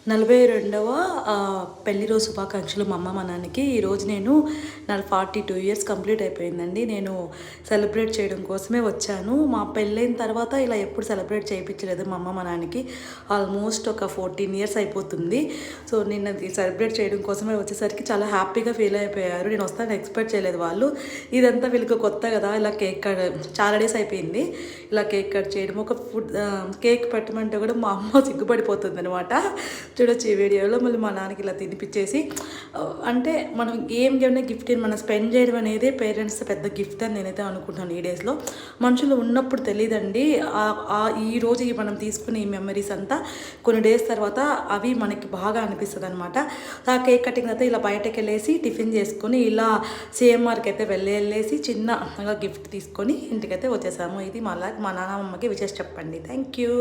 42వ పెళ్లి రోజు శుభాకాంక్షలు మా అమ్మ మా నాన్నకి. ఈరోజు నేను నా 42 ఇయర్స్ కంప్లీట్ అయిపోయిందండి. నేను సెలబ్రేట్ చేయడం కోసమే వచ్చాను. మా పెళ్ళైన తర్వాత ఇలా ఎప్పుడు సెలబ్రేట్ చేయించలేదు మా అమ్మ మా నాన్నకి. ఆల్మోస్ట్ ఒక 14 ఇయర్స్ అయిపోతుంది. సో నిన్న సెలబ్రేట్ చేయడం కోసమే వచ్చేసరికి చాలా హ్యాపీగా ఫీల్ అయిపోయారు. నేను వస్తాను ఎక్స్పెక్ట్ చేయలేదు వాళ్ళు. ఇదంతా వీళ్ళకి కొత్త కదా, ఇలా కేక్ కట్ చాలా డేస్ అయిపోయింది ఇలా కేక్ కట్ చేయడం. ఒక ఫుడ్ కేక్ పెట్టమంటే కూడా మా అమ్మ సిగ్గుపడిపోతుంది అనమాట. చూడొచ్చు ఈ వీడియోలో. మళ్ళీ మా నాన్నకి ఇలా తినిపించేసి, అంటే మనం ఏం గిఫ్ట్ మనం స్పెండ్ చేయడం అనేది పేరెంట్స్ పెద్ద గిఫ్ట్ అని నేనైతే అనుకుంటున్నాను. ఈ డేస్లో మనుషులు ఉన్నప్పుడు తెలియదండి, ఈ రోజు మనం తీసుకునే ఈ మెమరీస్ అంతా కొన్ని డేస్ తర్వాత అవి మనకి బాగా అనిపిస్తుంది అనమాట. ఆ కేక్ కటింగ్ అయితే ఇలా బయటకు వెళ్ళేసి టిఫిన్ చేసుకొని ఇలా సిఎంఆర్కి అయితే వెళ్ళేసి చిన్నగా గిఫ్ట్ తీసుకొని ఇంటికైతే వచ్చేసాము. ఇది మా నాన్నమ్మకి విషెస్ చెప్పండి. Thank you.